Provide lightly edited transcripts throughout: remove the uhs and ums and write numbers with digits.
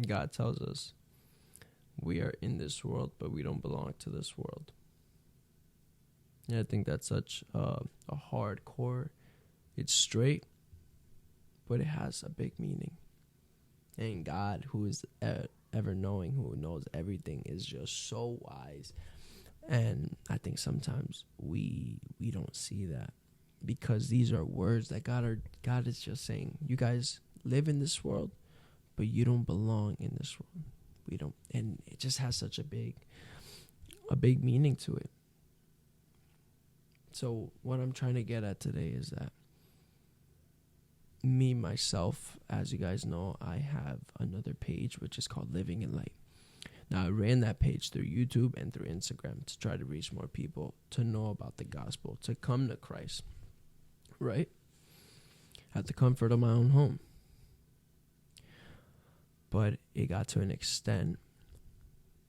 God tells us we are in this world, but we don't belong to this world. And I think that's such a hardcore. It's straight, but it has a big meaning. And God, who is ever knowing, who knows everything, is just so wise. And I think sometimes we don't see that, because these are words that God is just saying, you guys live in this world, but you don't belong in this world. We don't, and it just has such a big meaning to it. So what I'm trying to get at today is that me, myself, as you guys know, I have another page which is called Living in Light. Now, I ran that page through YouTube and through Instagram to try to reach more people, to know about the gospel, to come to Christ, right? At the comfort of my own home. But it got to an extent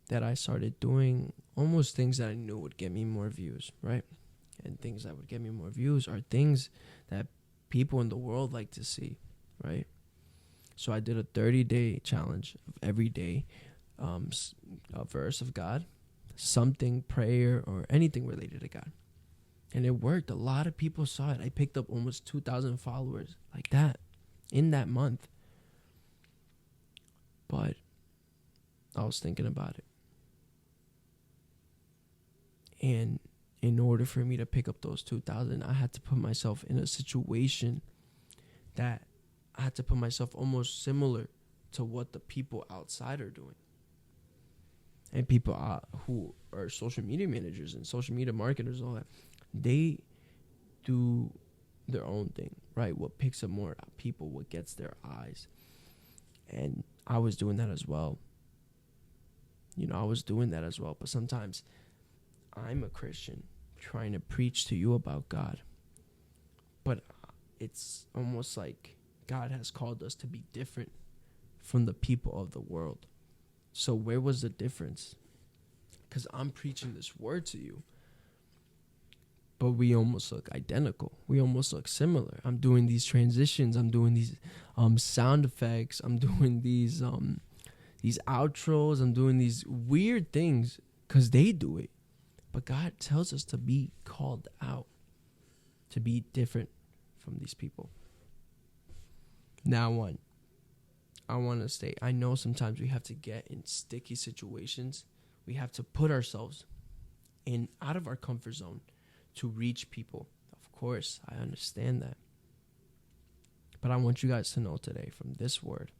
that I started doing almost things that I knew would get me more views, right? And things that would get me more views are things that people in the world like to see, right? So I did a 30-day challenge of every day, a verse of God, something, prayer, or anything related to God. And it worked. A lot of people saw it. I picked up almost 2,000 followers like that in that month. But I was thinking about it. And in order for me to pick up those 2,000, I had to put myself in a situation that I had to put myself almost similar to what the people outside are doing. And people who are social media managers and social media marketers, all that, they do their own thing, right? What picks up more people, what gets their eyes. And I was doing that as well. But sometimes I'm a Christian trying to preach to you about God. But it's almost like God has called us to be different from the people of the world. So where was the difference? Because I'm preaching this word to you, but we almost look identical. We almost look similar. I'm doing these transitions. I'm doing these sound effects. I'm doing these outros. I'm doing these weird things because they do it. But God tells us to be called out, to be different from these people. Now, I want to state, I know sometimes we have to get in sticky situations. We have to put ourselves out of our comfort zone to reach people. Of course, I understand that. But I want you guys to know today from this word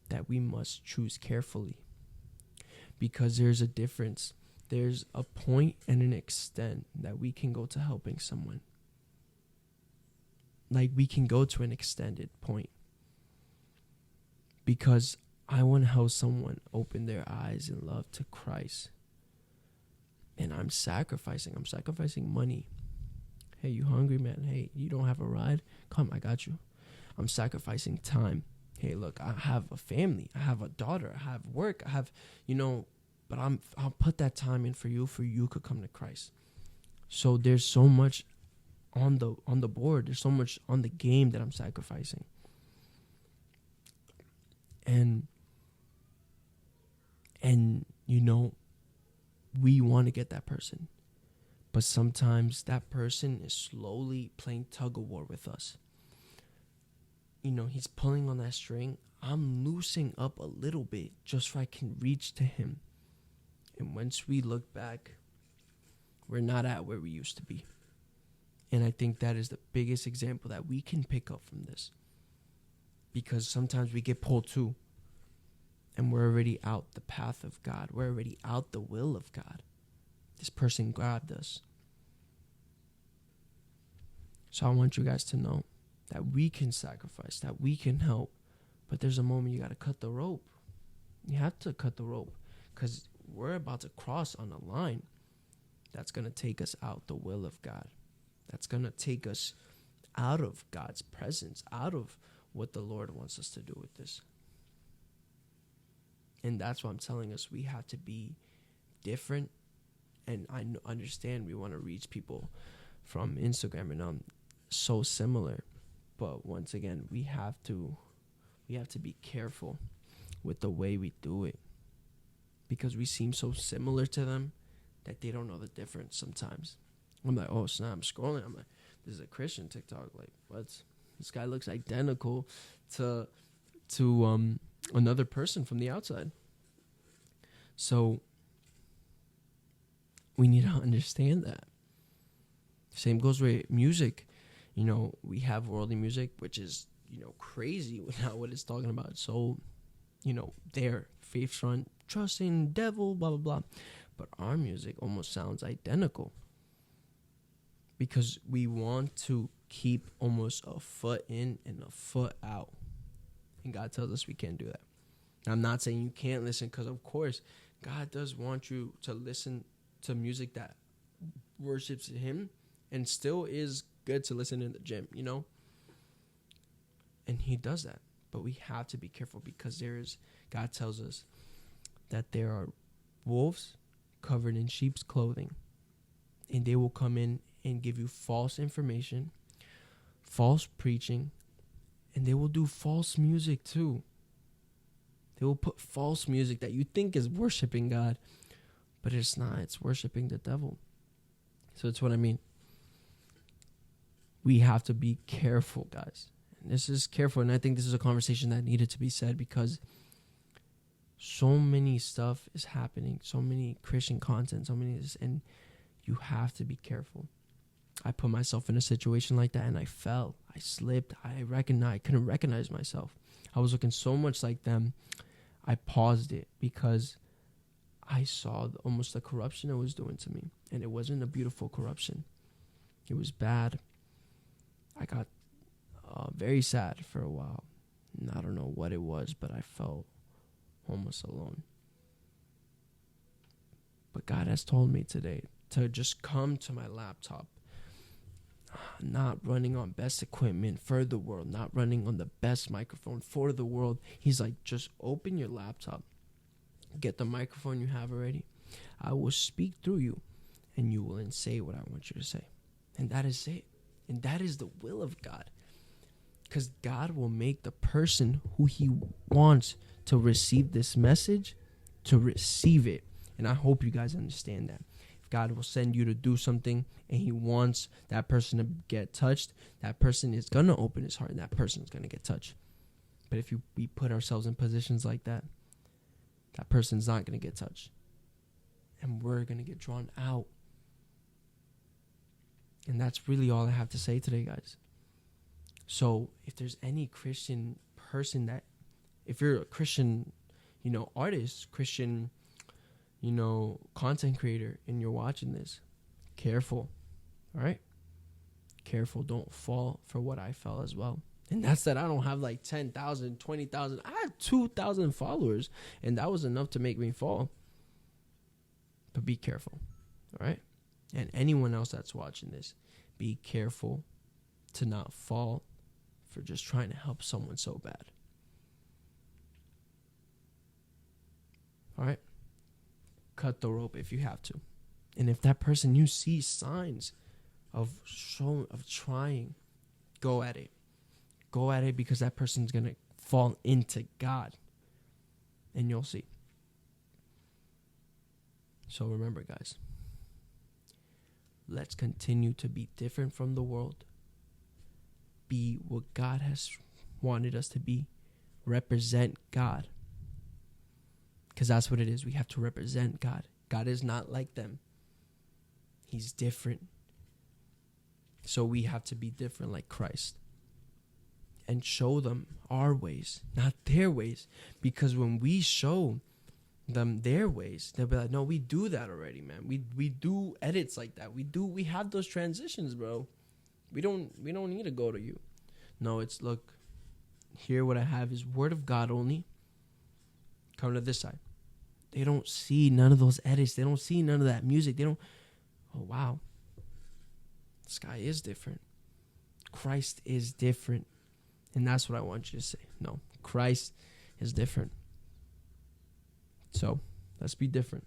that we must choose carefully, because there's a difference. There's a point and an extent that we can go to helping someone. Like, we can go to an extended point, because I want to help someone open their eyes in love to Christ. And I'm sacrificing money. Hey, you hungry, man? Hey, you don't have a ride? Come, I got you. I'm sacrificing time. Hey, look, I have a family. I have a daughter. I have work. I have, but I'll put that time in for you could come to Christ. So there's so much on the board. There's so much on the game that I'm sacrificing. And we want to get that person. But sometimes that person is slowly playing tug of war with us. He's pulling on that string. I'm loosening up a little bit just so I can reach to him. And once we look back, we're not at where we used to be. And I think that is the biggest example that we can pick up from this. Because sometimes we get pulled too. And we're already out the path of God. We're already out the will of God. This person grabbed us. So I want you guys to know that we can sacrifice, that we can help. But there's a moment you got to cut the rope. You have to cut the rope, because we're about to cross on a line that's going to take us out the will of God. That's going to take us out of God's presence, out of what the Lord wants us to do with this. And that's why I'm telling us we have to be different. And I understand we want to reach people from Instagram and so similar. But once again, we have to be careful with the way we do it, because we seem so similar to them that they don't know the difference sometimes. I'm like, oh snap, I'm scrolling, I'm like, this is a Christian TikTok, like, what? This guy looks identical to another person from the outside. So we need to understand that. Same goes with music. You know, we have worldly music, which is, you know, crazy without what it's talking about. So, you know, their faith front, trusting devil, blah, blah, blah. But our music almost sounds identical, because we want to keep almost a foot in and a foot out. And God tells us we can't do that. Now, I'm not saying you can't listen, because of course, God does want you to listen to music that worships Him, and still is good to listen in the gym, you know? And He does that. But we have to be careful, because God tells us that there are wolves covered in sheep's clothing, and they will come in and give you false information, false preaching, and they will do false music too. They will put false music that you think is worshiping God, but it's not. It's worshiping the devil. So that's what I mean. We have to be careful, guys. And this is careful, and I think this is a conversation that needed to be said, because so many stuff is happening, so many Christian content, and you have to be careful. I put myself in a situation like that, and I fell, I slipped, I couldn't recognize myself. I was looking so much like them. I paused it because I saw almost the corruption it was doing to me, and it wasn't a beautiful corruption. It was bad. I got very sad for a while, and I don't know what it was, but I felt almost alone. But God has told me today to just come to my laptop, not running on best equipment for the world, not running on the best microphone for the world. He's like, just open your laptop, get the microphone you have already. I will speak through you, and you will then say what I want you to say. And that is it. And that is the will of God. Because God will make the person who He wants to receive this message to receive it. And I hope you guys understand that. If God will send you to do something and He wants that person to get touched, that person is going to open his heart, and that person is going to get touched. But if we put ourselves in positions like that, that person's not going to get touched. And we're going to get drawn out. And that's really all I have to say today, guys. So if there's any Christian person that, if you're a Christian, artist, Christian, content creator, and you're watching this, careful, all right? Careful, don't fall for what I fell as well. And that's that I don't have like 10,000, 20,000. I had 2,000 followers, and that was enough to make me fall. But be careful, all right? And anyone else that's watching this, be careful to not fall for just trying to help someone so bad. All right? Cut the rope if you have to. And if that person, you see signs of trying, go at it. Go at it, because that person's going to fall into God. And you'll see. So remember, guys, let's continue to be different from the world. Be what God has wanted us to be. Represent God. Because that's what it is. We have to represent God. God is not like them. He's different. So we have to be different like Christ. And show them our ways, not their ways. Because when we show them their ways, they'll be like, no, we do that already, man. We do edits like that. We have those transitions, bro. We don't need to go to you. No, it's, look, here what I have is Word of God only. Come to this side. They don't see none of those edits. They don't see none of that music. They don't, oh wow. This guy is different. Christ is different. And that's what I want you to say. No, Christ is different. So, let's be different.